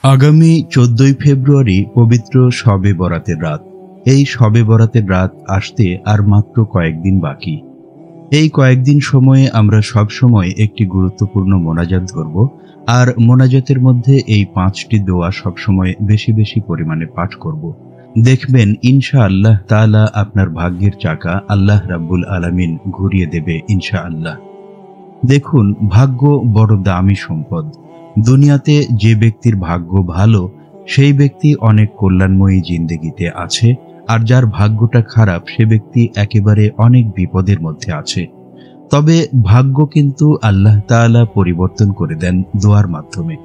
আগামী 14ই ফেব্রুয়ারি পবিত্র শবে বরাতের রাত। এই শবে বরাতের রাত আসতে আর মাত্র কয়েকদিন বাকি। এই কয়েকদিন সময়ে আমরা সব সময় একটি গুরুত্বপূর্ণ মোনাজাত ধরব, আর মোনাজাতের মধ্যে এই 5টি দোয়া সবসময় বেশি বেশি পরিমাণে পাঠ করব। দেখবেন ইনশাআল্লাহ তাআলা আপনার ভাগ্যের চাকা আল্লাহ রাব্বুল আলামিন ঘুরিয়ে দেবে ইনশাআল্লাহ। দেখুন, ভাগ্য বড় দামি সম্পদ। দুনিয়াতে যে ব্যক্তির ভাগ্য ভালো সেই ব্যক্তি অনেক কল্যাণময়ী জিন্দেগিতে আছে, আর যার ভাগ্যটা খারাপ সে ব্যক্তি একেবারে অনেক বিপদের মধ্যে আছে। তবে ভাগ্য কিন্তু আল্লাহ তাআলা পরিবর্তন করে দেন দোয়ার মাধ্যমে।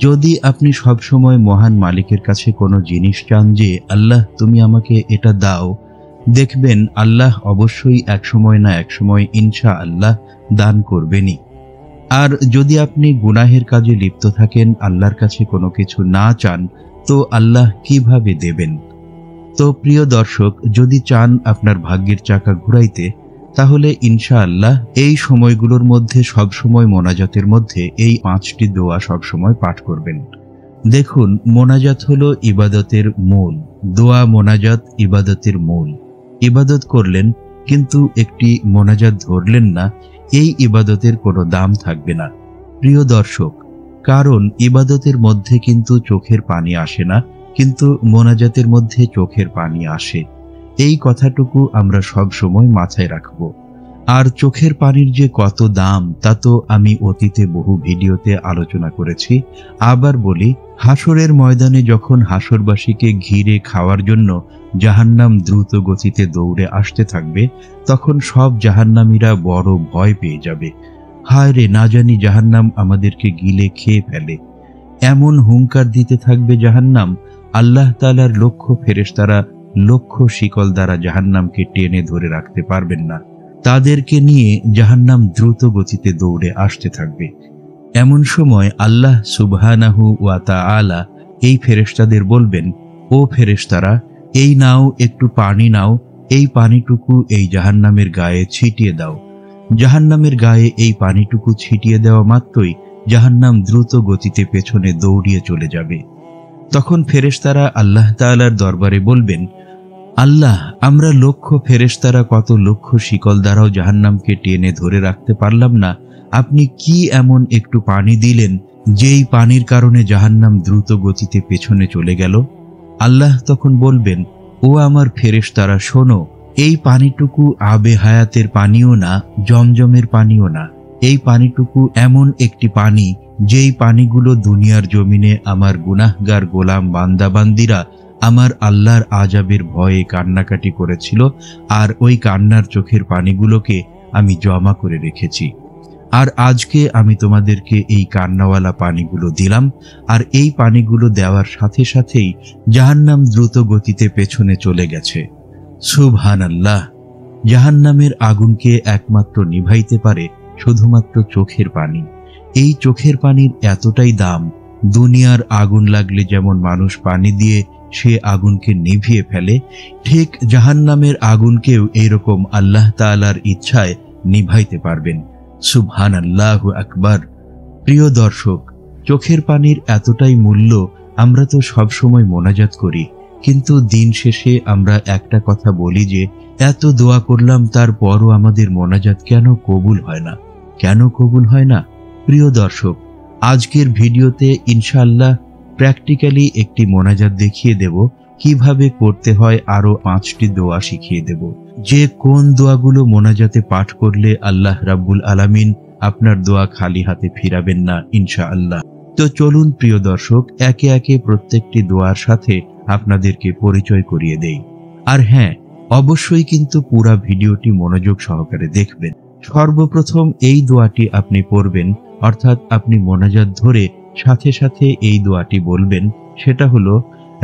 যদি আপনি সব সময় মহান মালিকের কাছে কোনো জিনিস চান যে আল্লাহ তুমি আমাকে এটা দাও, দেখবেন আল্লাহ অবশ্যই একসময় না একসময় ইনশাআল্লাহ দান করবেনই। আর যদি আপনি গুনাহের কাজে লিপ্ত থাকেন, আল্লাহর কাছে কোনো কিছু না চান, তো আল্লাহ কিভাবে দেবেন? তো প্রিয় দর্শক, যদি চান আপনার ভাগ্যের চাকা ঘুরাইতে, তাহলে ইনশাআল্লাহ এই সময়গুলোর মধ্যে সবসময় মোনাজাতের মধ্যে এই 5টি দোয়া সবসময় পাঠ করবেন। দেখুন, মোনাজাত হলো ইবাদতের মূল। দোয়া মোনাজাত ইবাদতের মূল। ইবাদত করলেন কিন্তু একটি মোনাজাত ধরলেন না, এই ইবাদতের কোনো দাম থাকবে না প্রিয় দর্শক। কারণ ইবাদতের মধ্যে কিন্তু চোখের পানি আসে না, কিন্তু মোনাজাতের মধ্যে চোখের পানি আসে। এই কথাটুকু আমরা সব সময় মাথায় রাখব। আর চোখের পানির যে কত দাম তা তো আমি অতীতে বহু ভিডিওতে আলোচনা করেছি। আবার বলি, হাসরের ময়দানে যখন হাসরবাসীকে ঘিরে খাওয়ার জন্য জাহান্নাম দ্রুত গতিতে দৌড়ে আসতে থাকবে, তখন সব জাহান্নামীরা বড় ভয় পেয়ে যাবে। হায় রে, না জানি জাহান্নাম আমাদেরকে গিলে খেয়ে ফেলে। এমন হুঙ্কার দিতে থাকবে জাহান্নাম, আল্লাহ তাআলার লক্ষ ফেরেশতারা লক্ষ শিকল দ্বারা জাহান্নামকে টেনে ধরে রাখতে পারবেন না। তাদেরকে নিয়ে জাহান্নাম দ্রুত গতিতে দৌড়ে আসতে থাকবে। এমন সময় আল্লাহ সুবহানাহু ওয়া তাআলা এই ফেরেশতাদের বলবেন, ও ফেরেশতারা, এই নাও, একটু পানি নাও, এই পানিটুকু এই জাহান্নামের গায়ে ছিটিয়ে দাও। জাহান্নামের গায়ে এই পানিটুকু ছিটিয়ে দেওয়া মাত্রই জাহান্নাম দ্রুত গতিতে পেছনে দৌড়িয়ে চলে যাবে। তখন ফেরেশতারা আল্লাহ তাআলার দরবারে বলবেন, আল্লাহ, আমরা লক্ষ ফেরেশতারা কত লক্ষ শিকল দ্বারাও জাহান্নামকে টেনে ধরে রাখতে পারলাম না, আপনি কি এমন একটু পানি দিলেন যেই পানির কারণে জাহান্নাম দ্রুত গতিতে পেছনে চলে গেল? আল্লাহ তখন বলবেন, ও আমার ফেরেশতারা শোনো, এই পানিটুকু আবে হায়াতের পানিও না, জমজমের পানিও না। এই পানিটুকু এমন একটি পানি যেই পানিগুলো দুনিয়ার জমিনে আমার গুনাহগার গোলাম বান্দাবান্দিরা আমার আল্লাহর আযাবের ভয়ে কান্নাকাটি করেছিল, আর ওই কান্নার চোখের পানিগুলোকে আমি জমা করে রেখেছি। আর আজকে আমি তোমাদেরকে এই কান্নাওয়ালা পানিগুলো দিলাম, আর এই পানিগুলো দেওয়ার সাথে সাথেই জাহান্নাম দ্রুত গতিতে পেছনে চলে গেছে। সুবহানাল্লাহ! জাহান্নামের আগুনকে একমাত্র নিভাইতে পারে শুধুমাত্র চোখের পানি। এই চোখের পানির এতটাই দাম, দুনিয়ার আগুন লাগলে যেমন মানুষ পানি দিয়ে সে আগুনকে নিভিয়ে ফেলে, ঠিক জাহান্নামের আগুনকেও এইরকম আল্লাহ তাআলার ইচ্ছায় নিভাইতে পারবেন। সুবহানাল্লাহু আকবার! প্রিয় দর্শক, চোখের পানির এতটাই মূল্য। আমরা তো সব সময় মোনাজাত করি, কিন্তু দিন শেষে আমরা একটা কথা বলি যে এত দোয়া করলাম, তারপরও আমাদের মোনাজাত কেন কবুল হয় না? কেন কবুল হয় না? প্রিয় দর্শক, আজকের ভিডিওতে ইনশাআল্লাহ প্র্যাকটিক্যালি একটি মোনাজাত দেখিয়ে দেব, কিভাবে করতে হয় আরো 5টি দোয়া শিখিয়ে দেব, যে কোন দোয়াগুলো মোনাজাতে পাঠ করলে আল্লাহ রাব্বুল আলামিন আপনার দোয়া খালি হাতে ফিরাবেন না ইনশাআল্লাহ। তো চলুন প্রিয় দর্শক, একে একে প্রত্যেকটি দোয়ার সাথে আপনাদেরকে পরিচয় করিয়ে দেই। আর হ্যাঁ, অবশ্যই কিন্তু পুরো ভিডিওটি মনোযোগ সহকারে দেখবেন। সর্বপ্রথম এই দোয়াটি আপনি পড়বেন, অর্থাৎ আপনি মোনাজাত ধরে সাথে সাথে এই দোয়াটি বলবেন। সেটা হলো,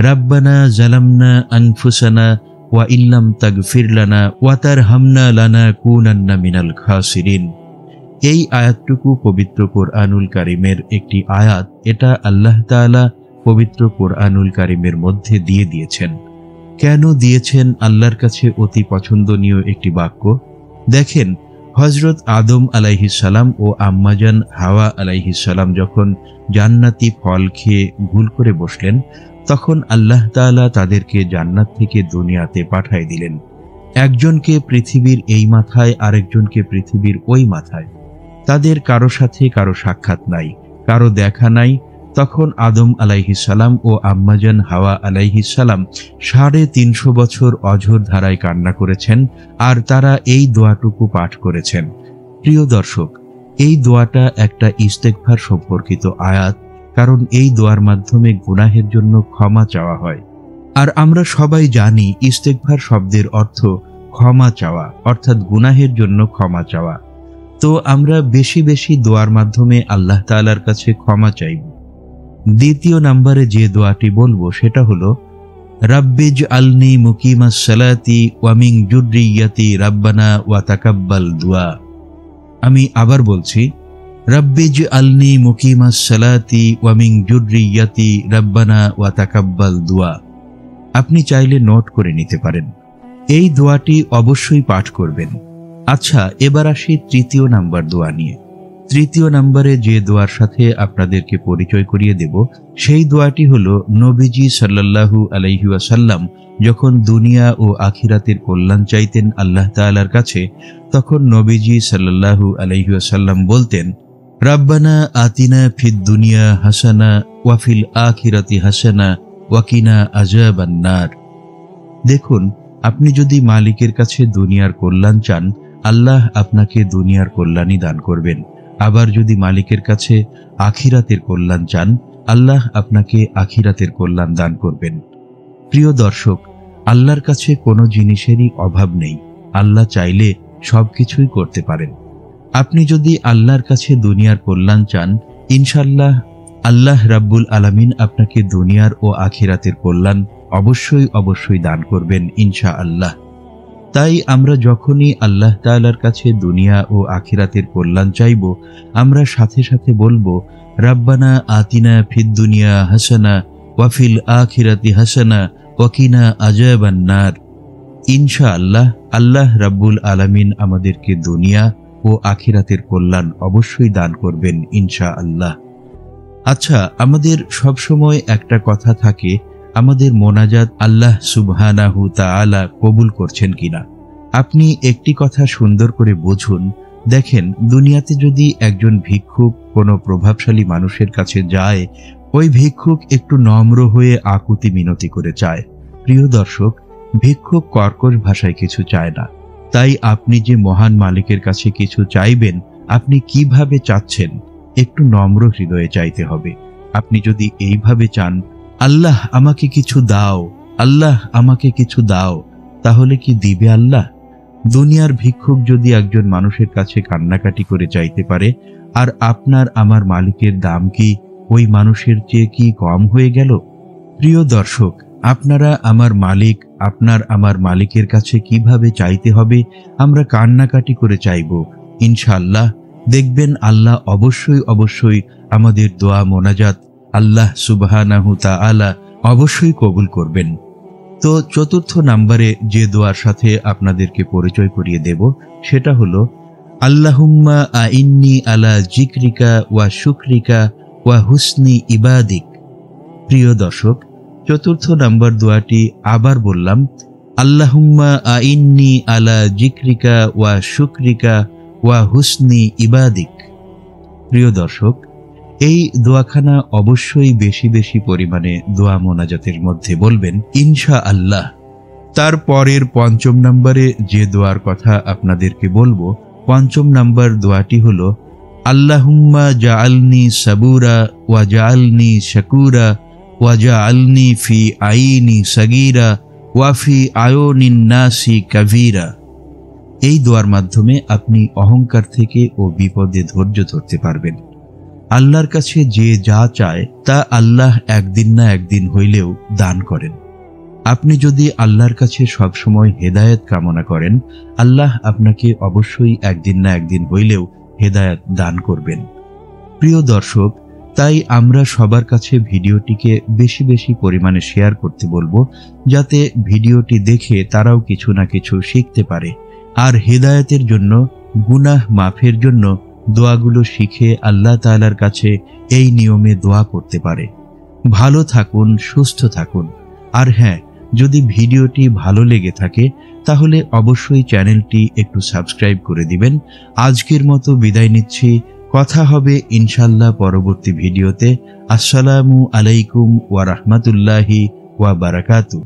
রাব্বানা জালামনা আনফুসানা ওয়া ইল্লাম তাগফির লানা ওয়া তারহামনা লানাকুনান্না মিনাল খাসিরিন। এই আয়াতটুকু পবিত্র কোরআনুল কারীমের একটি আয়াত। এটা আল্লাহ তাআলা পবিত্র কোরআনুল কারীমের মধ্যে দিয়ে দিয়েছেন। কেন দিয়েছেন? আল্লাহর কাছে অতি পছন্দনীয় একটি বাক্য। দেখেন, হযরত আদম আলাইহিস সালাম ও আম্মাজান হাওয়া আলাইহিস সালাম যখন জান্নাতি ফল খেয়ে ভুল করে বসলেন, তখন আল্লাহ তাআলা তাদেরকে জান্নাত থেকে দুনিয়াতে পাঠিয়ে দিলেন। একজনকে পৃথিবীর এই মাথায়, আরেকজনকে পৃথিবীর ওই মাথায়। তাদের কারো সাথে কারো সাক্ষাৎ নাই, কারো দেখা নাই। তখন আদম আলাইহিস সালাম ও আম্মাজান হাওয়া আলাইহিস সালাম 350 বছর অঝোর ধারায় কান্না করেছেন, আর তারা এই দোয়াটুকু পাঠ করেছেন। প্রিয় দর্শক, এই দোয়াটা একটা ইস্তেগফার সম্পর্কিত আয়াত, কারণ এই দোয়ার মাধ্যমে গুনাহের জন্য ক্ষমা চাওয়া হয়। আর আমরা সবাই জানি ইস্তেগফার শব্দের অর্থ ক্ষমা চাওয়া, অর্থাৎ গুনাহের জন্য ক্ষমা চাওয়া। তো আমরা বেশি বেশি দোয়ার মাধ্যমে আল্লাহ তাআলার কাছে ক্ষমা চাইব। দ্বিতীয় নম্বরে যে দোয়াটি বলবো সেটা হলো রাব্বিজআলনি মুকিমাস সালাতি ওয়া মিন যুররিয়াতি রাব্বানা ওয়া তাকাব্বাল দুআ। আমি আবার বলছি, রাব্বিজআলনি মুকিমাস সালাতি ওয়া মিন যুররিয়াতি রাব্বানা ওয়া তাকাব্বাল দুআ। আপনি চাইলে নোট করে নিতে পারেন। এই দোয়াটি অবশ্যই পাঠ করবেন। আচ্ছা, এবার আসি তৃতীয় নাম্বার দোয়া নিয়ে। তৃতীয় নম্বরে যে দোয়ার সাথে আপনাদেরকে পরিচয় করিয়ে দেব, সেই দোয়াটি হলো নবীজি সাল্লাল্লাহু আলাইহি ওয়াসাল্লাম যখন দুনিয়া ও আখিরাতের কল্যাণ চাইতেন আল্লাহ তাআলার কাছে, তখন নবীজি সাল্লাল্লাহু আলাইহি ওয়াসাল্লাম বলতেন, রাব্বানা আতিনা ফিদ দুনিয়া হাসানা ওয়া ফিল আখিরাতি হাসানা ওয়া কিনা আযাবান নার। দেখুন, আপনি যদি মালিকের কাছে দুনিয়ার কল্যাণ চান, আল্লাহ আপনাকে দুনিয়ার কল্যাণই দান করবেন। আবার যদি মালিকের কাছে আখিরাতের কল্যাণ চান, আল্লাহ আপনাকে আখিরাতের কল্যাণ দান করবেন। প্রিয় দর্শক, আল্লাহর কাছে কোনো জিনিসেরই অভাব নেই। আল্লাহ চাইলে সবকিছুই করতে পারেন। আপনি যদি আল্লাহর কাছে দুনিয়ার কল্যাণ চান, ইনশাআল্লাহ আল্লাহ রাব্বুল আলামিন আপনাকে দুনিয়ার ও আখিরাতের কল্যাণ অবশ্যই অবশ্যই দান করবেন ইনশাআল্লাহ। তাই আমরা যখনই আল্লাহ তাআলার কাছে দুনিয়া ও আখিরাতের কল্যাণ চাইব, আমরা সাথে সাথে বলবো, রাব্বানা আতিনা ফিদ দুনিয়া হাসানা ওয়া ফিল আখিরাতি হাসানা ওয়া কিনা আযাবান নার। ইনশাআল্লাহ আল্লাহ রাব্বুল আলামিন আমাদেরকে দুনিয়া ও আখিরাতের কল্যাণ অবশ্যই দান করবেন ইনশাআল্লাহ। আচ্ছা, আমাদের সবসময় একটা কথা থাকে, আমাদের মোনাজাত আল্লাহ সুবহানাহু তাআলা কবুল করছেন কিনা। আপনি একটি কথা সুন্দর করে বুঝুন। দেখেন, দুনিয়াতে যদি একজন ভিক্ষুক কোনো প্রভাবশালী মানুষের কাছে যায়, ওই ভিক্ষুক একটু নম্র হয়ে আকুতি মিনতি করে চায়। প্রিয় দর্শক, ভিক্ষুক কর্কশ ভাষায় কিছু চায় না। তাই আপনি যে মহান মালিকের কাছে কিছু চাইবেন, আপনি কিভাবে চাচ্ছেন, একটু নম্র হৃদয়ে চাইতে হবে। আপনি যদি এইভাবে চান, আল্লাহ আমাকে কিছু দাও, আল্লাহ আমাকে কিছু দাও, তাহলে কি দিবে আল্লাহ? দুনিয়ার ভিক্ষুক যদি একজন মানুষের কাছে কান্নাকাটি করে চাইতে পারে, আর আপনার আমার মালিকের দাম কি ওই মানুষের চেয়ে কি কম হয়ে গেল? প্রিয় দর্শক, আপনারা আমার মালিক, আপনার আমার মালিকের কাছে কিভাবে চাইতে হবে, আমরা কান্নাকাটি করে চাইব। ইনশাআল্লাহ দেখবেন আল্লাহ অবশ্যই অবশ্যই আমাদের দোয়া মোনাজাত আল্লাহ সুবহানাহু তাআলা অবশ্যই কবুল করবেন। তো চতুর্থ নম্বরে যে দোয়ার সাথে আপনাদেরকে পরিচয় করিয়ে দেব, সেটা হলো আল্লাহুম্মা আইন্নি আলা যিকরিকা ওয়া শুকরিকা ওয়া হুসনি ইবাদিক। প্রিয় দর্শক, চতুর্থ নম্বর দোয়াটি আবার বললাম, আল্লাহুম্মা আইন্নি আলা যিকরিকা ওয়া শুকরিকা ওয়া হুসনি ইবাদিক। প্রিয় দর্শক, এই দোয়াখানা অবশ্যই বেশি বেশি পরিমাণে দোয়া মোনাজাতের মধ্যে বলবেন ইনশাআল্লাহ। তারপরের পঞ্চম নম্বরে যে দোয়ার কথা আপনাদেরকে বলবো, পঞ্চম নম্বর দোয়াটি হলো আল্লাহুম্মা জাআলনি সাবুরা ওয়া জাআলনি শাকুরা ওয়া জাআলনি ফি আইনি সাগীরা ওয়া ফি আয়ুনিন নাসি কাবীরা। এই দোয়ার মাধ্যমে আপনি অহংকার থেকে ও বিপদে ধৈর্য ধরতে পারবেন। আল্লাহর কাছে যে যা চায় তা আল্লাহ একদিন না একদিন হইলেও দান করেন। আপনি যদি আল্লাহর কাছে সবসময় হেদায়েত কামনা করেন, আল্লাহ আপনাকে অবশ্যই একদিন না একদিন হইলেও হেদায়েত দান করবেন। প্রিয় দর্শক, তাই আমরা সবার কাছে ভিডিওটিকে বেশি বেশি পরিমাণে শেয়ার করতে বলবো, যাতে ভিডিওটি দেখে তারাও কিছু না কিছু শিখতে পারে। আর হেদায়েতের জন্য, গুনাহ মাফের জন্য দোয়াগুলো শিখে আল্লাহ তাআলার কাছে এই নিয়মে দোয়া করতে পারে। ভালো থাকুন, সুস্থ থাকুন। আর হ্যাঁ, যদি ভিডিওটি ভালো লেগে থাকে তাহলে অবশ্যই চ্যানেলটি একটু সাবস্ক্রাইব করে দিবেন। আজকের মতো বিদায় নিচ্ছি। কথা হবে ইনশাল্লাহ পরবর্তী ভিডিওতে। আসসালামু আলাইকুম ওয়া রাহমাতুল্লাহি ওয়া বারাকাতুহু।